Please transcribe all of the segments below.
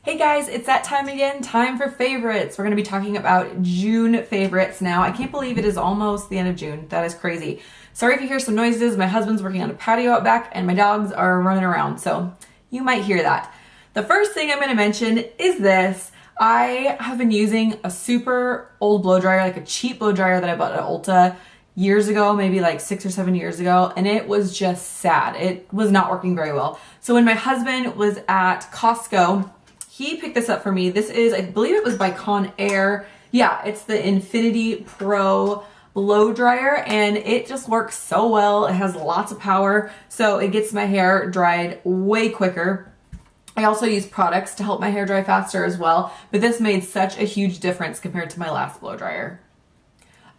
Hey guys, it's that time again, time for favorites. We're going to be talking about June favorites now. I can't believe it is almost the end of June. That is crazy. Sorry if you hear some noises. My husband's working on a patio out back and my dogs are running around, so you might hear that. The first thing I'm going to mention is this. I have been using a super old blow dryer, like a cheap blow dryer that I bought at Ulta years ago, maybe like 6 or 7 years ago, and it was just sad. It was not working very well. So when my husband was at Costco, he picked this up for me. This is, I believe it was by Conair. Yeah, it's the Infinity Pro blow dryer, and it just works so well. It has lots of power, so it gets my hair dried way quicker. I also use products to help my hair dry faster as well, but this made such a huge difference compared to my last blow dryer.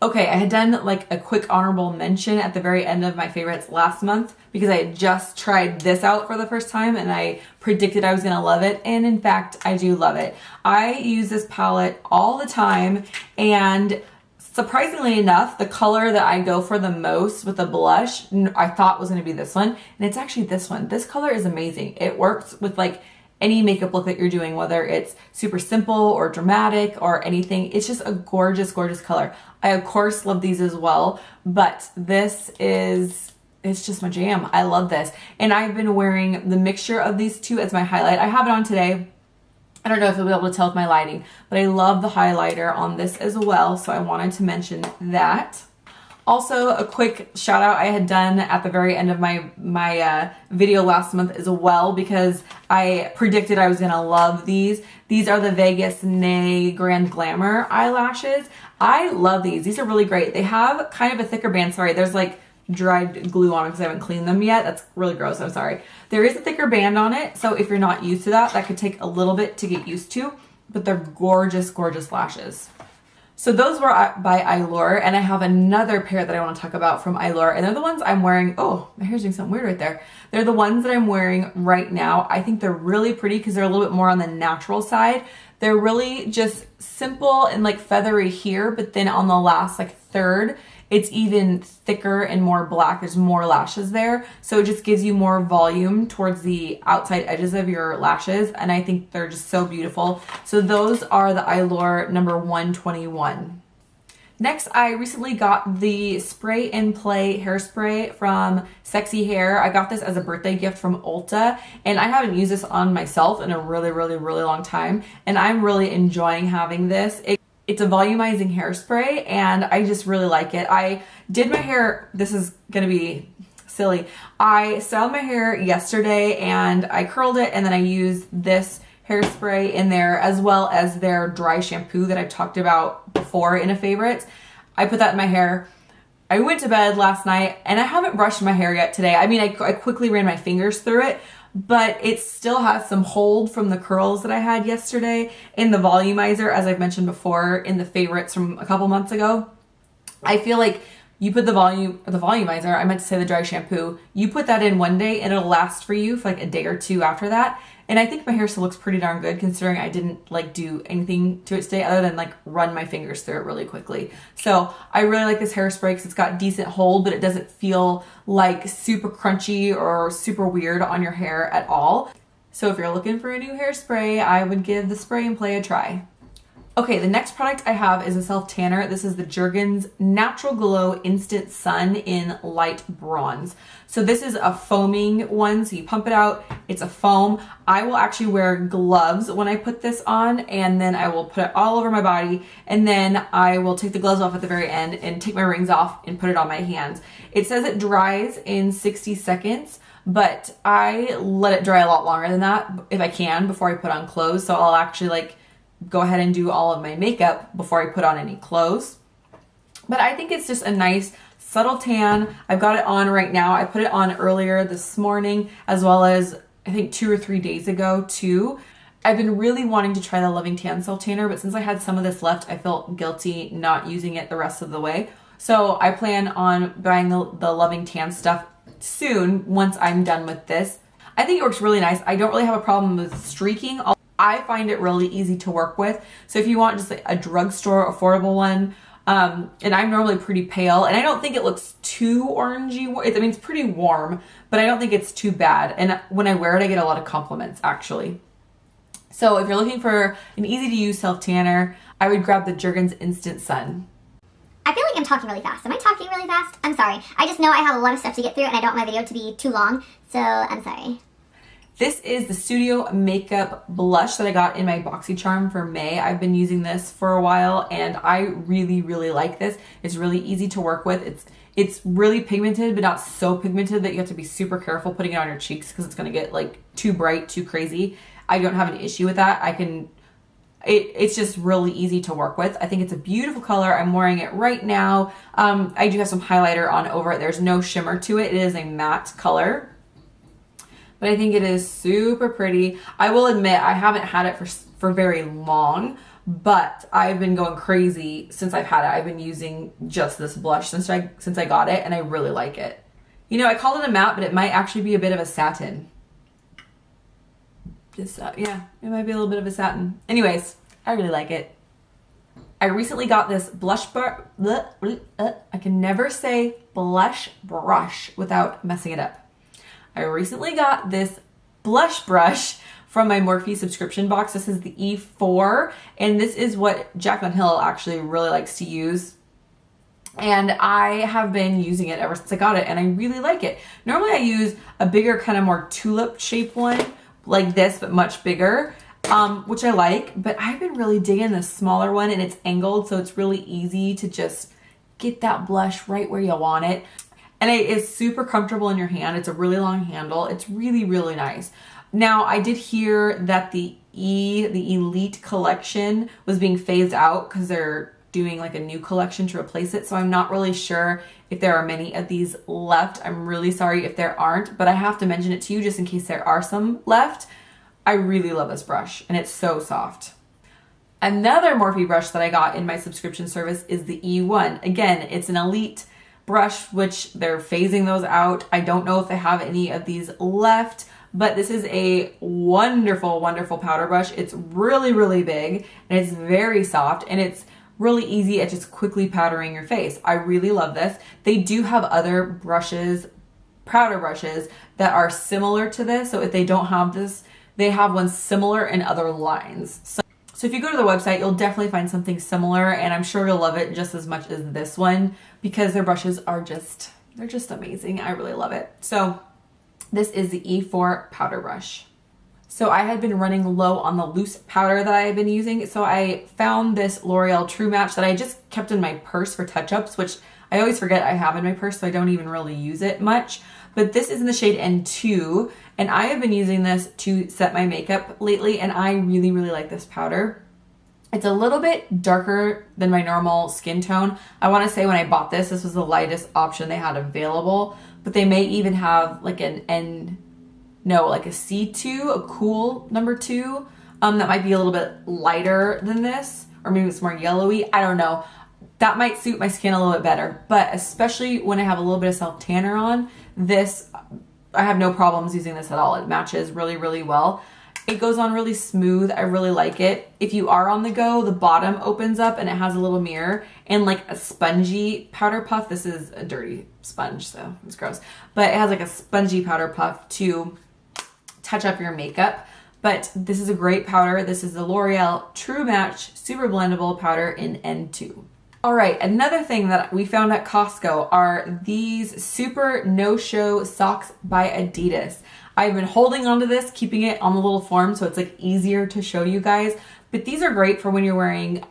Okay, I had done like a quick honorable mention at the very end of my favorites last month because I had just tried this out for the first time and I predicted I was gonna love it, and in fact, I do love it. I use this palette all the time, and surprisingly enough, the color that I go for the most with the blush, I thought was gonna be this one, and it's actually this one. This color is amazing. It works with like any makeup look that you're doing, whether it's super simple or dramatic or anything. It's just a gorgeous, gorgeous color. I of course love these as well, but this is, it's just my jam. I love this. And I've been wearing the mixture of these two as my highlight. I have it on today. I don't know if you'll be able to tell with my lighting, but I love the highlighter on this as well. So I wanted to mention that. Also, a quick shout out I had done at the very end of my video last month as well, because I predicted I was gonna love these. These are the Vegas Nay Grand Glamour eyelashes. I love these. These are really great. They have kind of a thicker band. Sorry, there's like dried glue on them because I haven't cleaned them yet. That's really gross. I'm sorry. There is a thicker band on it, so if you're not used to that, that could take a little bit to get used to, but they're gorgeous, gorgeous lashes. So those were by Eylure, and I have another pair that I want to talk about from Eylure, and they're the ones I'm wearing. Oh, my hair's doing something weird right there. They're the ones that I'm wearing right now. I think they're really pretty because they're a little bit more on the natural side. They're really just simple and like feathery here, but then on the last like third, it's even thicker and more black. There's more lashes there. So it just gives you more volume towards the outside edges of your lashes. And I think they're just so beautiful. So those are the Eylure number 121. Next, I recently got the Spray and Play hairspray from Sexy Hair. I got this as a birthday gift from Ulta, and I haven't used this on myself in a really, really, really long time. And I'm really enjoying having this. It's a volumizing hairspray, and I just really like it. I did my hair, this is gonna be silly. I styled my hair yesterday and I curled it, and then I used this hairspray in there as well as their dry shampoo that I've talked about before in a favorites. I put that in my hair. I went to bed last night and I haven't brushed my hair yet today. I mean, I quickly ran my fingers through it, but it still has some hold from the curls that I had yesterday. In the volumizer, as I've mentioned before in the favorites from a couple months ago, I feel like you put the volumizer, I meant to say the dry shampoo, you put that in one day and it'll last for you for like a day or two after that. And I think my hair still looks pretty darn good considering I didn't like do anything to it today other than like run my fingers through it really quickly. So I really like this hairspray because it's got decent hold, but it doesn't feel like super crunchy or super weird on your hair at all. So if you're looking for a new hairspray, I would give the Spray and Play a try. Okay, the next product I have is a self tanner. This is the Jergens Natural Glow Instant Sun in light bronze. So this is a foaming one, so you pump it out, it's a foam. I will actually wear gloves when I put this on, and then I will put it all over my body, and then I will take the gloves off at the very end and take my rings off and put it on my hands. It says it dries in 60 seconds, but I let it dry a lot longer than that if I can before I put on clothes. So I'll actually like go ahead and do all of my makeup before I put on any clothes. But I think it's just a nice subtle tan. I've got it on right now. I put it on earlier this morning as well as I think 2 or 3 days ago too. I've been really wanting to try the Loving Tan self tanner, but since I had some of this left, I felt guilty not using it the rest of the way. So I plan on buying the Loving Tan stuff soon once I'm done with this. I think it works really nice. I don't really have a problem with streaking. I find it really easy to work with. So if you want just like a drugstore affordable one, and I'm normally pretty pale, and I don't think it looks too orangey. I mean, it's pretty warm, but I don't think it's too bad. And when I wear it, I get a lot of compliments actually. So if you're looking for an easy to use self tanner, I would grab the Jergens Instant Sun. I feel like I'm talking really fast. Am I talking really fast? I'm sorry. I just know I have a lot of stuff to get through and I don't want my video to be too long, so I'm sorry. This is the Studio Makeup Blush that I got in my BoxyCharm for May. I've been using this for a while and I really, really like this. It's really easy to work with. It's really pigmented, but not so pigmented that you have to be super careful putting it on your cheeks because it's going to get like too bright, too crazy. I don't have an issue with that. It's just really easy to work with. I think it's a beautiful color. I'm wearing it right now. I do have some highlighter on over it. There's no shimmer to it. It is a matte color, but I think it is super pretty. I will admit I haven't had it for very long, but I've been going crazy since I've had it. I've been using just this blush since I got it, and I really like it. You know, I called it a matte, but it might actually be a bit of a satin. Yeah, it might be a little bit of a satin. Anyways, I really like it. I recently got this blush I can never say blush brush without messing it up. I recently got this blush brush from my Morphe subscription box. This is the E4, and this is what Jaclyn Hill actually really likes to use. And I have been using it ever since I got it, and I really like it. Normally I use a bigger, kind of more tulip shaped one, like this, but much bigger, which I like, but I've been really digging this smaller one, and it's angled, so it's really easy to just get that blush right where you want it. And it is super comfortable in your hand. It's a really long handle. It's really, really nice. Now, I did hear that the Elite collection was being phased out because they're doing like a new collection to replace it. So I'm not really sure if there are many of these left. I'm really sorry if there aren't, but I have to mention it to you just in case there are some left. I really love this brush and it's so soft. Another Morphe brush that I got in my subscription service is the E1. Again, it's an Elite brush, which they're phasing those out. I don't know if they have any of these left, but this is a wonderful, wonderful powder brush. It's really, really big and it's very soft and it's really easy at just quickly powdering your face. I really love this. They do have other brushes, powder brushes, that are similar to this. So if they don't have this, they have one similar in other lines. So if you go to the website, you'll definitely find something similar, and I'm sure you'll love it just as much as this one because their brushes are they're just amazing. I really love it. So this is the E4 powder brush. So I had been running low on the loose powder that I had been using. So I found this L'Oreal True Match that I just kept in my purse for touch-ups, which I always forget I have in my purse, so I don't even really use it much. But this is in the shade N2, and I have been using this to set my makeup lately, and I really, really like this powder. It's a little bit darker than my normal skin tone. I want to say when I bought this, this was the lightest option they had available, but they may even have like a C2, a cool number 2, that might be a little bit lighter than this, or maybe it's more yellowy. I don't know. That might suit my skin a little bit better, but especially when I have a little bit of self tanner on, this, I have no problems using this at all. It matches really, really well. It goes on really smooth. I really like it. If you are on the go, the bottom opens up and it has a little mirror and like a spongy powder puff. This is a dirty sponge, so it's gross, but it has like a spongy powder puff to touch up your makeup. But this is a great powder. This is the L'Oreal True Match Super Blendable Powder in N2. All right, another thing that we found at Costco are these super no-show socks by Adidas. I've been holding onto this, keeping it on the little form so it's like easier to show you guys. But these are great for when you're wearing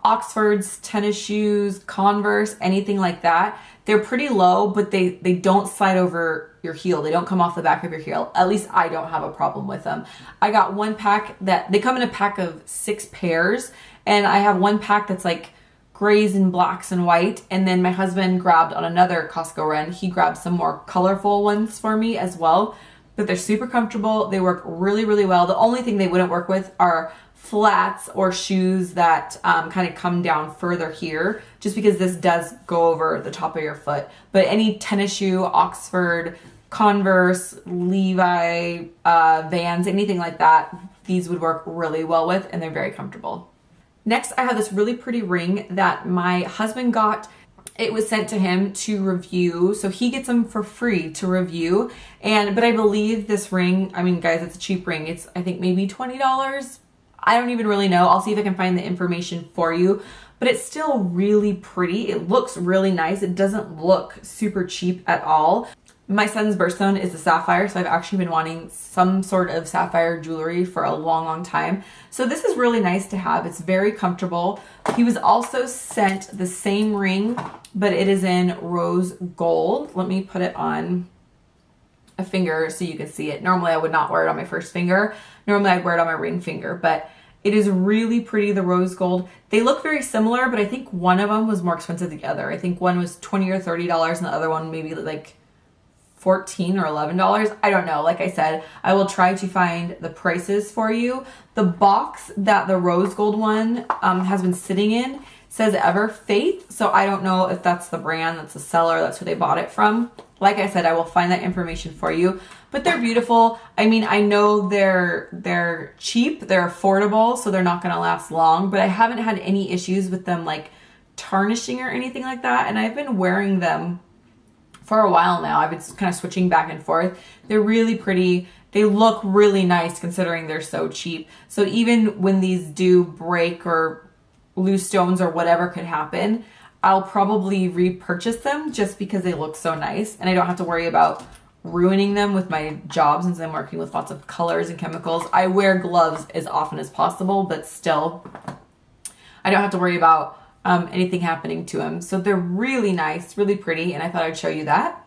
Oxfords, tennis shoes, Converse, anything like that. They're pretty low, but they don't slide over your heel. They don't come off the back of your heel. At least I don't have a problem with them. I got one pack that, they come in a pack of 6 pairs, and I have one pack that's like grays and blacks and white, and then my husband grabbed on another Costco run, he grabbed some more colorful ones for me as well. But they're super comfortable. They work really, really well. The only thing they wouldn't work with are flats or shoes that kind of come down further here, just because this does go over the top of your foot. But any tennis shoe, Oxford, Converse, Levi, Vans, anything like that, these would work really well with, and they're very comfortable. Next, I have this really pretty ring that my husband got it was sent to him to review. So he gets them for free to review. But I believe this ring, I mean, guys, it's a cheap ring. It's, I think, maybe $20. I don't even really know. I'll see if I can find the information for you. But it's still really pretty. It looks really nice. It doesn't look super cheap at all. My son's birthstone is a sapphire, so I've actually been wanting some sort of sapphire jewelry for a long, long time. So this is really nice to have. It's very comfortable. He was also sent the same ring, but it is in rose gold. Let me put it on a finger so you can see it. Normally I would not wear it on my first finger. Normally I'd wear it on my ring finger, but it is really pretty, the rose gold. They look very similar, but I think one of them was more expensive than the other. I think one was $20 or $30 and the other one maybe like $14 or $11. I don't know. Like I said, I will try to find the prices for you. The box that the rose gold one has been sitting in says Ever Faith. So I don't know if that's the brand, that's the seller, that's who they bought it from. Like I said, I will find that information for you. But they're beautiful. I mean, I know they're cheap, they're affordable, so they're not going to last long. But I haven't had any issues with them like tarnishing or anything like that. And I've been wearing them for a while now. I've been kind of switching back and forth. They're really pretty. They look really nice considering they're so cheap. So even when these do break or loose stones or whatever could happen, I'll probably repurchase them just because they look so nice and I don't have to worry about ruining them with my job since I'm working with lots of colors and chemicals. I wear gloves as often as possible, but still I don't have to worry about anything happening to them. So they're really nice, really pretty, and I thought I'd show you that.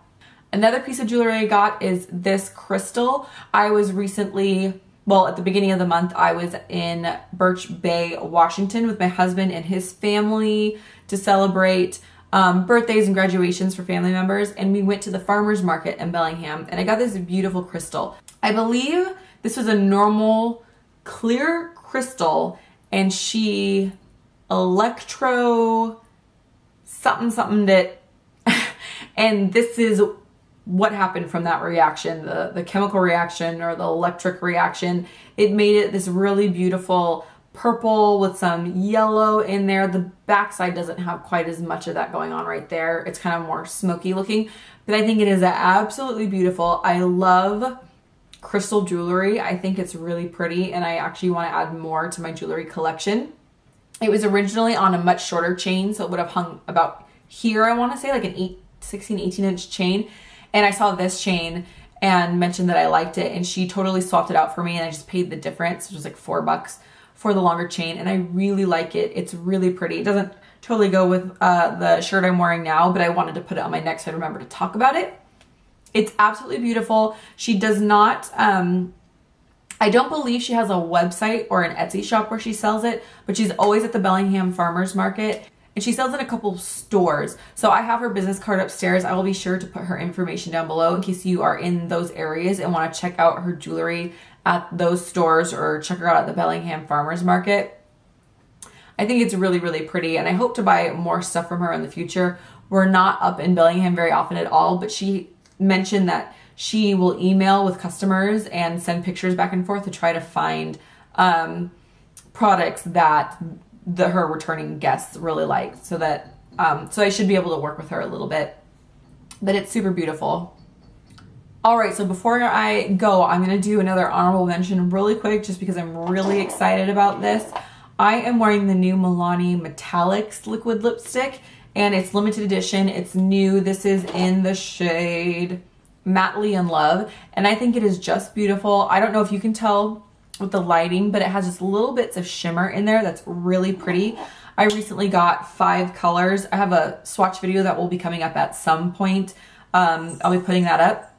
Another piece of jewelry I got is this crystal. I was recently, well, at the beginning of the month, I was in Birch Bay, Washington with my husband and his family to celebrate birthdays and graduations for family members, and we went to the farmers market in Bellingham, and I got this beautiful crystal. I believe this was a normal clear crystal, and she electro something that and this is what happened from that reaction, the chemical reaction or the electric reaction. It made it this really beautiful purple with some yellow in there. The backside doesn't have quite as much of that going on right there. It's kind of more smoky looking, but I think it is absolutely beautiful. I love crystal jewelry. I think it's really pretty, and I actually want to add more to my jewelry collection. It was originally on a much shorter chain, so it would have hung about here, I want to say, like an 16, 18-inch chain. And I saw this chain and mentioned that I liked it, and she totally swapped it out for me, and I just paid the difference, which was like $4 for the longer chain, and I really like it. It's really pretty. It doesn't totally go with the shirt I'm wearing now, but I wanted to put it on my neck so I remember to talk about it. It's absolutely beautiful. She does not... I don't believe she has a website or an Etsy shop where she sells it, but she's always at the Bellingham Farmers Market, and she sells in a couple stores. So I have her business card upstairs. I will be sure to put her information down below in case you are in those areas and want to check out her jewelry at those stores or check her out at the Bellingham Farmers Market. I think it's really, really pretty, and I hope to buy more stuff from her in the future. We're not up in Bellingham very often at all, but she mentioned that she will email with customers and send pictures back and forth to try to find products that her returning guests really like, so that so I should be able to work with her a little bit. But it's super beautiful. All right, so before I go, I'm going to do another honorable mention really quick just because I'm really excited about this. I am wearing the new Milani Metallics liquid lipstick, and it's limited edition. It's new. This is in the shade Madly in Love, and I think it is just beautiful. I don't know if you can tell with the lighting, but it has just little bits of shimmer in there that's really pretty. I recently got 5 colors. I have a swatch video that will be coming up at some point. I'll be putting that up.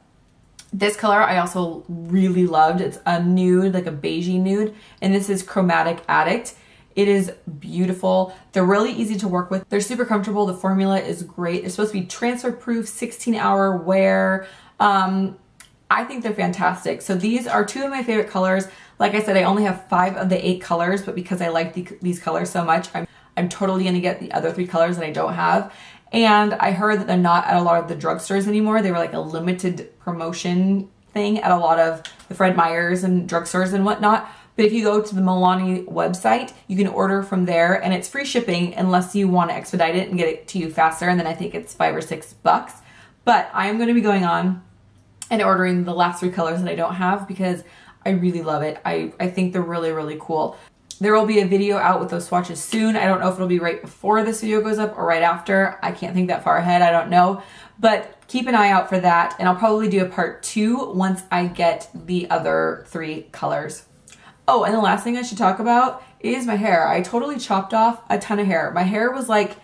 This color I also really loved. It's a nude, like a beigey nude, and this is Chromatic Addict. It is beautiful. They're really easy to work with. They're super comfortable. The formula is great. They're supposed to be transfer proof, 16-hour wear. I think they're fantastic. So these are 2 of my favorite colors. Like I said, I only have 5 of the 8 colors, but because I like these colors so much, I'm totally gonna get the other 3 colors that I don't have. And I heard that they're not at a lot of the drugstores anymore. They were like a limited promotion thing at a lot of the Fred Meyers and drugstores and whatnot. But But if you go to the Milani website, you can order from there and it's free shipping unless you want to expedite it and get it to you faster. And then I think it's $5 or $6. But I'm going to be going on and ordering the last 3 colors that I don't have because I really love it. I think they're really, really cool. There will be a video out with those swatches soon. I don't know if it'll be right before this video goes up or right after. I can't think that far ahead. I don't know. But keep an eye out for that. And I'll probably do a part 2 once I get the other 3 colors. Oh, and the last thing I should talk about is my hair. I totally chopped off a ton of hair. My hair was like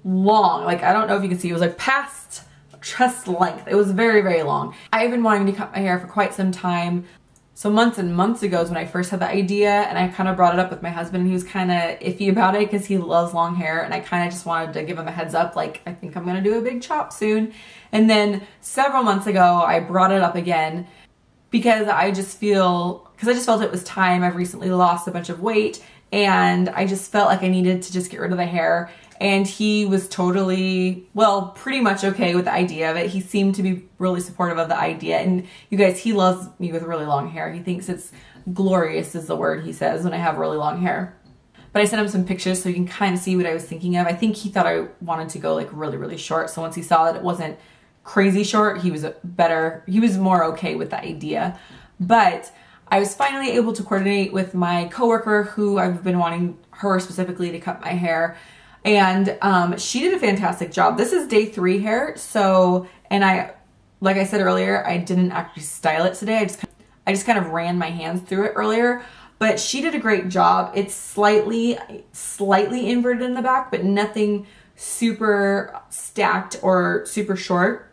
long. Like, I don't know if you can see. It was like past chest length. It was very, very long. I've been wanting to cut my hair for quite some time. So months and months ago is when I first had the idea, and I kind of brought it up with my husband, and he was kind of iffy about it because he loves long hair, and I kind of just wanted to give him a heads up, like, I think I'm going to do a big chop soon. And then several months ago, I brought it up again because I just felt it was time. I've recently lost a bunch of weight, and I just felt like I needed to just get rid of the hair. And he was totally, well, pretty much okay with the idea of it. He seemed to be really supportive of the idea. And you guys, he loves me with really long hair. He thinks it's glorious is the word he says when I have really long hair. But I sent him some pictures so you can kind of see what I was thinking of. I think he thought I wanted to go like really, really short. So once he saw that it wasn't crazy short, he was more okay with the idea. But I was finally able to coordinate with my coworker who I've been wanting her specifically to cut my hair. And she did a fantastic job. This is day 3 hair. So, and like I said earlier, I didn't actually style it today. I just kind of ran my hands through it earlier, but she did a great job. It's slightly inverted in the back, but nothing super stacked or super short.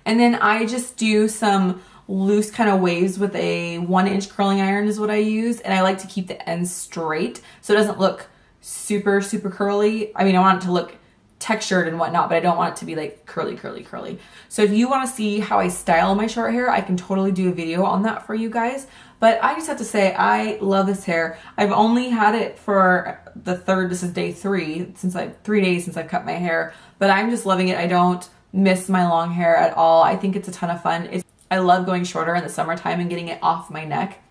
And then I just do some loose kind of waves with a 1-inch curling iron is what I use. And I like to keep the ends straight so it doesn't look super, super curly. I mean, I want it to look textured and whatnot, but I don't want it to be like curly, curly, curly. So if you want to see how I style my short hair, I can totally do a video on that for you guys. But I just have to say, I love this hair. I've only had it for this is day 3, 3 days since I've cut my hair, but I'm just loving it. I don't miss my long hair at all. I think it's a ton of fun. I love going shorter in the summertime and getting it off my neck.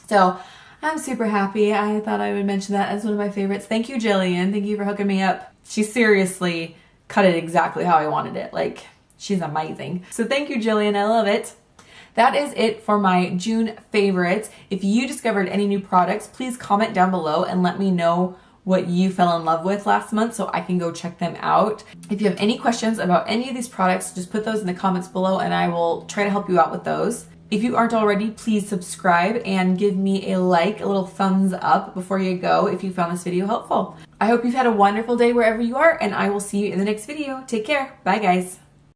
So I'm super happy. I thought I would mention that as one of my favorites. Thank you, Jillian. Thank you for hooking me up. She seriously cut it exactly how I wanted it. Like, she's amazing. So thank you, Jillian. I love it. That is it for my June favorites. If you discovered any new products, please comment down below and let me know what you fell in love with last month so I can go check them out. If you have any questions about any of these products, just put those in the comments below and I will try to help you out with those. If you aren't already, please subscribe and give me a like, a little thumbs up before you go if you found this video helpful. I hope you've had a wonderful day wherever you are, and I will see you in the next video. Take care. Bye, guys.